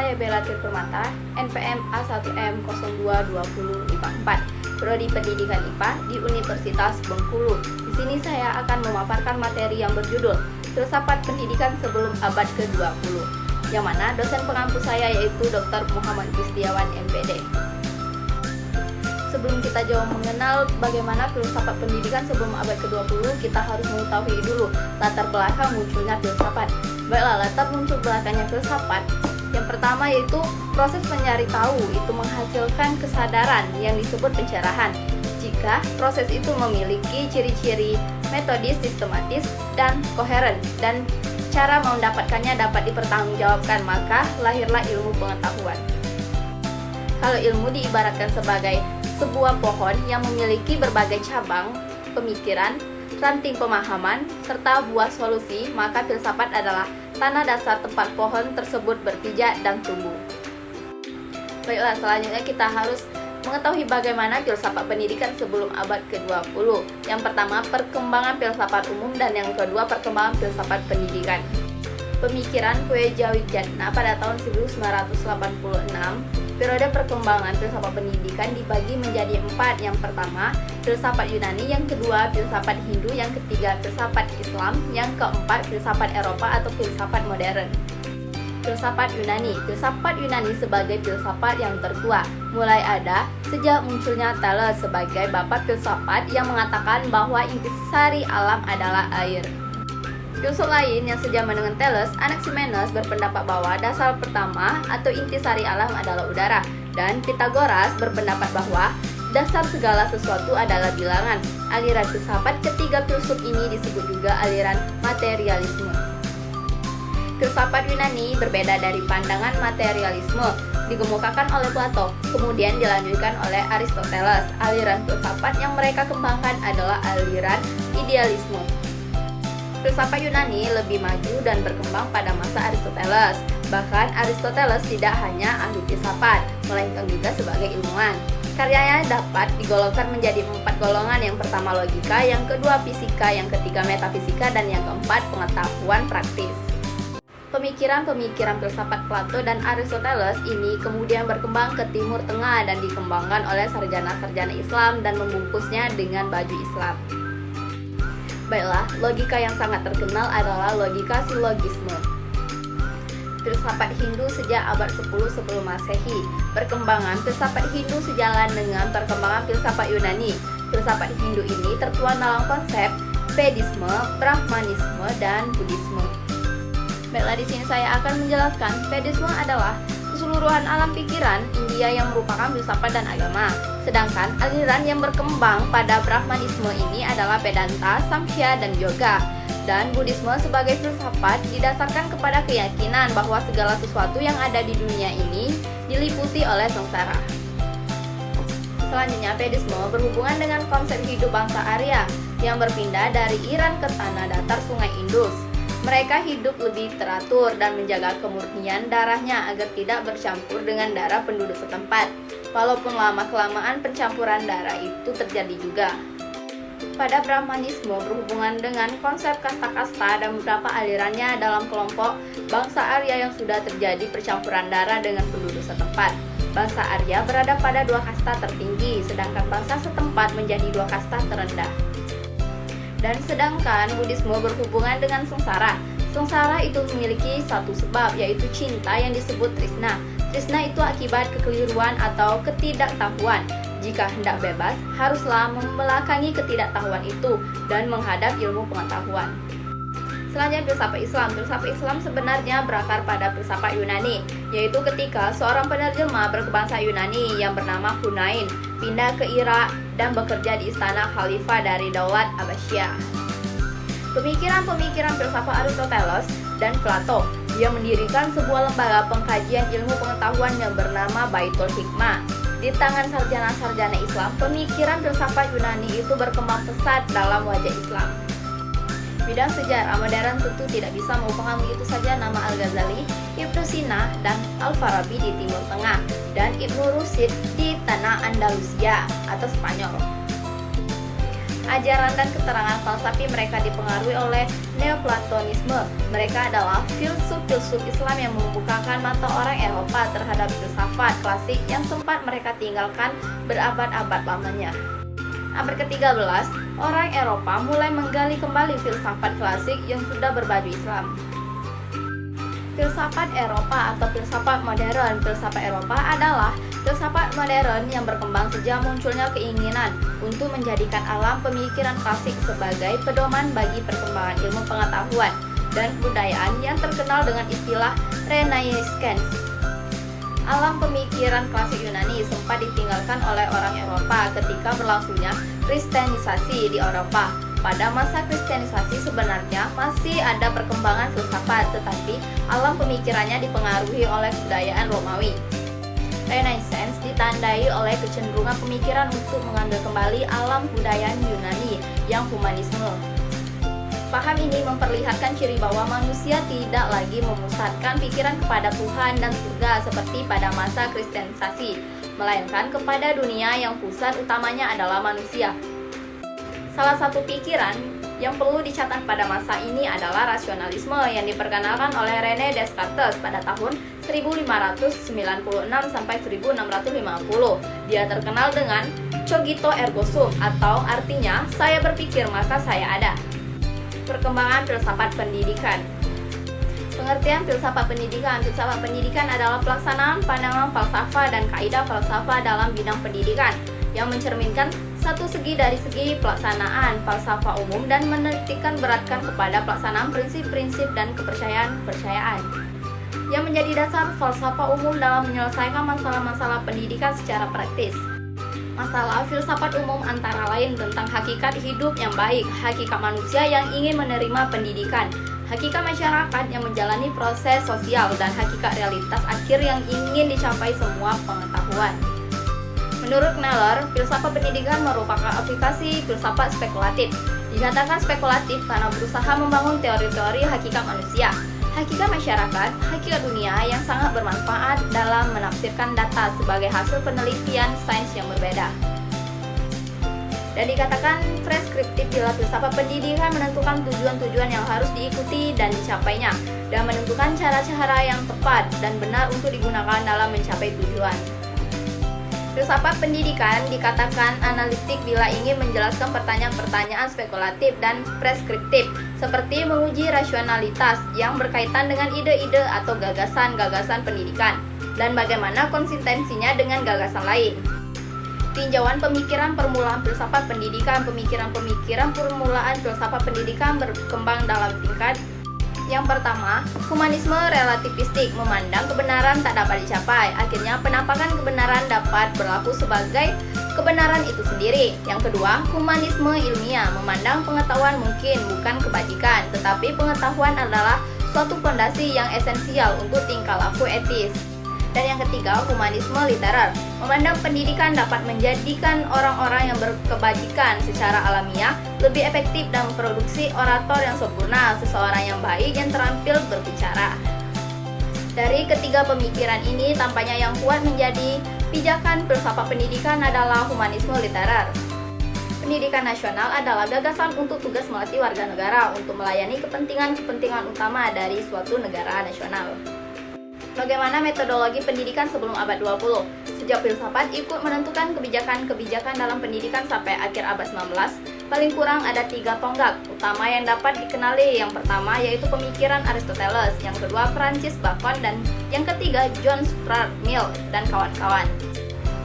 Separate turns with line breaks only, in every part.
saya Bella Tirpermata, NPM A1M022054, Prodi Pendidikan IPA di Universitas Bengkulu. Di sini saya akan memaparkan materi yang berjudul Filsafat Pendidikan Sebelum Abad ke-20, yang mana dosen pengampu saya yaitu Dr. Muhammad Kristiawan MPD. Sebelum kita jauh mengenal bagaimana filsafat pendidikan sebelum abad ke-20, kita harus mengetahui dulu latar belakang munculnya filsafat. Baiklah, latar muncul belakangnya filsafat. Yang pertama yaitu proses mencari tahu itu menghasilkan kesadaran yang disebut pencerahan. Jika proses itu memiliki ciri-ciri metodis, sistematis, dan koheren, dan cara mendapatkannya dapat dipertanggungjawabkan, maka lahirlah ilmu pengetahuan. Kalau ilmu diibaratkan sebagai sebuah pohon yang memiliki berbagai cabang, pemikiran, ranting pemahaman, serta buah solusi, maka filsafat adalah tanah dasar tempat pohon tersebut berpijak dan tumbuh. Baiklah, selanjutnya kita harus mengetahui bagaimana filsafat pendidikan sebelum abad ke-20. Yang pertama, perkembangan filsafat umum, dan yang kedua, perkembangan filsafat pendidikan. Pemikiran Wijnana pada tahun 1986, periode perkembangan filsafat pendidikan dibagi menjadi 4. Yang pertama, filsafat Yunani, yang kedua, filsafat Hindu, yang ketiga, filsafat Islam, yang keempat, filsafat Eropa atau filsafat modern. Filsafat Yunani. Filsafat Yunani sebagai filsafat yang tertua mulai ada sejak munculnya Thales sebagai bapa filsafat yang mengatakan bahwa intisari alam adalah air. Filsuf lain yang sejaman dengan Thales, Anaximenes, berpendapat bahwa dasar pertama atau intisari alam adalah udara, dan Pythagoras berpendapat bahwa dasar segala sesuatu adalah bilangan. Aliran filsafat ketiga filsuf ini disebut juga aliran materialisme. Filsafat Yunani berbeda dari pandangan materialisme, dikemukakan oleh Plato, kemudian dilanjutkan oleh Aristoteles. Aliran filsafat yang mereka kembangkan adalah aliran idealisme. Filsafat Yunani lebih maju dan berkembang pada masa Aristoteles. Bahkan Aristoteles tidak hanya ahli filsafat, melainkan juga sebagai ilmuwan. Karyanya dapat digolongkan menjadi 4 golongan. Yang pertama logika, yang kedua fisika, yang ketiga metafisika, dan yang keempat pengetahuan praktis. Pemikiran-pemikiran filsafat Plato dan Aristoteles ini kemudian berkembang ke Timur Tengah dan dikembangkan oleh sarjana-sarjana Islam dan membungkusnya dengan baju Islam. Baiklah, logika yang sangat terkenal adalah logika silogisme. Filsafat Hindu sejak abad 10 sebelum Masehi. Perkembangan filsafat Hindu sejalan dengan perkembangan filsafat Yunani. Filsafat Hindu ini tertuang dalam konsep Vedisme, Brahmanisme, dan Buddhisme. Baiklah, di sini saya akan menjelaskan Vedisme adalah keseluruhan alam pikiran India yang merupakan filsafat dan agama. Sedangkan aliran yang berkembang pada Brahmanisme ini adalah Vedanta, Samkhya, dan Yoga. Dan Buddhisme sebagai filsafat didasarkan kepada keyakinan bahwa segala sesuatu yang ada di dunia ini diliputi oleh sengsara. Selanjutnya, Vedisme berhubungan dengan konsep hidup bangsa Arya yang berpindah dari Iran ke tanah datar Sungai Indus. Mereka hidup lebih teratur dan menjaga kemurnian darahnya agar tidak bercampur dengan darah penduduk setempat. Walaupun lama-kelamaan pencampuran darah itu terjadi juga. Pada Brahmanisme berhubungan dengan konsep kasta-kasta dan beberapa alirannya dalam kelompok bangsa Arya yang sudah terjadi percampuran darah dengan penduduk setempat. Bangsa Arya berada pada 2 kasta tertinggi, sedangkan bangsa setempat menjadi 2 kasta terendah. Dan sedangkan Buddhisme berhubungan dengan sengsara. Sengsara itu memiliki satu sebab, yaitu cinta yang disebut trisna. Trisna itu akibat kekeliruan atau ketidaktahuan. Jika hendak bebas, haruslah membelakangi ketidaktahuan itu dan menghadap ilmu pengetahuan. Selanjutnya, filsafat Islam. Filsafat Islam sebenarnya berakar pada filsafat Yunani, yaitu ketika seorang penerjemah berkebangsa Yunani yang bernama Hunain pindah ke Irak dan bekerja di istana khalifah dari Daulat Abbasiyah. Pemikiran-pemikiran filsafat Aristoteles dan Plato. Dia mendirikan sebuah lembaga pengkajian ilmu pengetahuan yang bernama Baitul Hikmah. Di tangan sarjana-sarjana Islam, pemikiran filsafat Yunani itu berkembang pesat dalam wajah Islam. Bidang sejarah modern tentu tidak bisa melupakan begitu saja nama Al-Ghazali, Ibnu Sina, dan Al-Farabi di Timur Tengah, dan Ibnu Rushd di tanah Andalusia atau Spanyol. Ajaran dan keterangan falsafi mereka dipengaruhi oleh Neoplatonisme. Mereka adalah filsuf-filsuf Islam yang membukakan mata orang Eropa terhadap filsafat klasik yang sempat mereka tinggalkan berabad-abad lamanya. Abad ke-13, orang Eropa mulai menggali kembali filsafat klasik yang sudah berbaju Islam. Filsafat Eropa atau filsafat modern. Filsafat Eropa adalah filsafat modern yang berkembang sejak munculnya keinginan untuk menjadikan alam pemikiran klasik sebagai pedoman bagi perkembangan ilmu pengetahuan dan kebudayaan yang terkenal dengan istilah Renaissance. Alam pemikiran klasik Yunani sempat ditinggalkan oleh orang Eropa ketika berlangsungnya Kristenisasi di Eropa. Pada masa Kristenisasi sebenarnya masih ada perkembangan filsafat, tetapi alam pemikirannya dipengaruhi oleh kebudayaan Romawi. Renaissance ditandai oleh kecenderungan pemikiran untuk mengambil kembali alam kebudayaan Yunani yang humanisme. Paham ini memperlihatkan ciri bahwa manusia tidak lagi memusatkan pikiran kepada Tuhan dan surga seperti pada masa Kristenisasi, melainkan kepada dunia yang pusat utamanya adalah manusia. Salah satu pikiran yang perlu dicatat pada masa ini adalah rasionalisme yang diperkenalkan oleh René Descartes pada tahun 1596 sampai 1650. Dia terkenal dengan cogito ergo sum atau artinya saya berpikir maka saya ada. Perkembangan filsafat pendidikan. Pengertian filsafat pendidikan. Filsafat pendidikan adalah pelaksanaan pandangan falsafah dan kaidah falsafah dalam bidang pendidikan yang mencerminkan satu segi dari segi pelaksanaan falsafah umum dan menitikkan beratkan kepada pelaksanaan prinsip-prinsip dan kepercayaan-kepercayaan yang menjadi dasar falsafah umum dalam menyelesaikan masalah-masalah pendidikan secara praktis. Masalah filsafat umum antara lain tentang hakikat hidup yang baik, hakikat manusia yang ingin menerima pendidikan, hakikat masyarakat yang menjalani proses sosial, dan hakikat realitas akhir yang ingin dicapai semua pengetahuan. Menurut Kneller, filsafat pendidikan merupakan aplikasi filsafat spekulatif. Dinyatakan spekulatif karena berusaha membangun teori-teori hakikat manusia, hakikat masyarakat, hakikat dunia yang sangat bermanfaat dalam menafsirkan data sebagai hasil penelitian sains yang berbeda. Dan dikatakan preskriptif bila filsafat pendidikan menentukan tujuan-tujuan yang harus diikuti dan dicapainya, dan menentukan cara-cara yang tepat dan benar untuk digunakan dalam mencapai tujuan. Filsafat pendidikan dikatakan analitik bila ingin menjelaskan pertanyaan-pertanyaan spekulatif dan preskriptif, seperti menguji rasionalitas yang berkaitan dengan ide-ide atau gagasan-gagasan pendidikan, dan bagaimana konsistensinya dengan gagasan lain. Tinjauan pemikiran permulaan filsafat pendidikan. Pemikiran-pemikiran permulaan filsafat pendidikan berkembang dalam tingkat. Yang pertama, humanisme relativistik, memandang kebenaran tak dapat dicapai. Akhirnya, penampakan kebenaran dapat berlaku sebagai kebenaran itu sendiri. Yang kedua, humanisme ilmiah, memandang pengetahuan mungkin bukan kebajikan, tetapi pengetahuan adalah suatu fondasi yang esensial untuk tingkah laku etis. Dan yang ketiga, humanisme literer, memandang pendidikan dapat menjadikan orang-orang yang berkebajikan secara alamiah lebih efektif dan memproduksi orator yang sempurna, seseorang yang baik yang terampil berbicara. Dari ketiga pemikiran ini, tampaknya yang kuat menjadi pijakan filsafat pendidikan adalah humanisme literer. Pendidikan nasional adalah gagasan untuk tugas melatih warga negara untuk melayani kepentingan-kepentingan utama dari suatu negara nasional. Bagaimana metodologi pendidikan sebelum abad 20? Sejak filsafat ikut menentukan kebijakan-kebijakan dalam pendidikan sampai akhir abad 19, paling kurang ada 3 tonggak utama yang dapat dikenali. Yang pertama yaitu pemikiran Aristoteles, yang kedua Francis Bacon, dan yang ketiga John Stuart Mill dan kawan-kawan.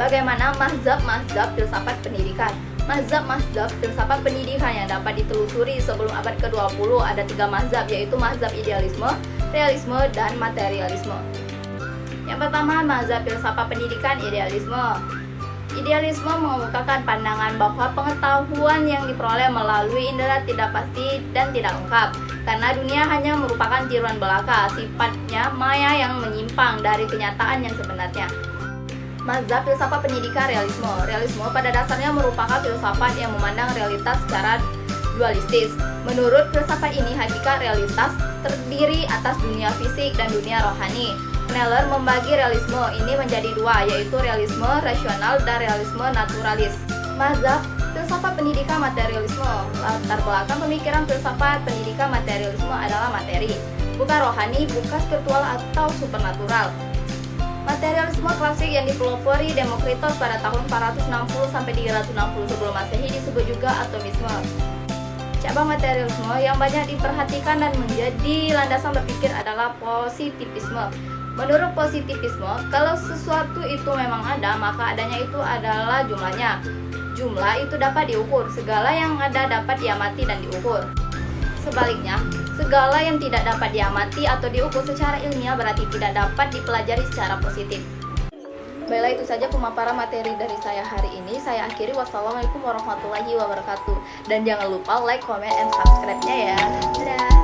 Bagaimana mazhab-mazhab filsafat pendidikan? Mazhab-mazhab filsafat pendidikan yang dapat ditelusuri sebelum abad ke-20 ada 3 mazhab, yaitu mazhab idealisme, realisme, dan materialisme. Yang pertama, mazhab filsafat pendidikan idealisme. Idealisme mengemukakan pandangan bahwa pengetahuan yang diperoleh melalui indera tidak pasti dan tidak lengkap, karena dunia hanya merupakan tiruan belaka, sifatnya maya yang menyimpang dari kenyataan yang sebenarnya. Mazhab filsafat pendidikan realisme. Realisme pada dasarnya merupakan filsafat yang memandang realitas secara dualistis. Menurut filsafat ini, hakikat realitas terdiri atas dunia fisik dan dunia rohani. Kneller membagi realisme ini menjadi 2, yaitu realisme rasional dan realisme naturalis. Mazhab filsafat Filsafat pendidikan materialisme. Latar belakang pemikiran filsafat pendidikan materialisme adalah materi, bukan rohani, bukan spiritual atau supernatural. Materialisme klasik yang dipelopori Demokritos pada tahun 460 sampai 360 sebelum Masehi disebut juga atomisme. Cabang materialisme yang banyak diperhatikan dan menjadi landasan berpikir adalah positivisme. Menurut positivisme, kalau sesuatu itu memang ada, maka adanya itu adalah jumlahnya. Jumlah itu dapat diukur, segala yang ada dapat diamati dan diukur. Sebaliknya, segala yang tidak dapat diamati atau diukur secara ilmiah berarti tidak dapat dipelajari secara positif. Baiklah, itu saja pemaparan materi dari saya hari ini. Saya akhiri. Wassalamualaikum warahmatullahi wabarakatuh. Dan jangan lupa like, comment, and subscribe-nya ya. Dadah.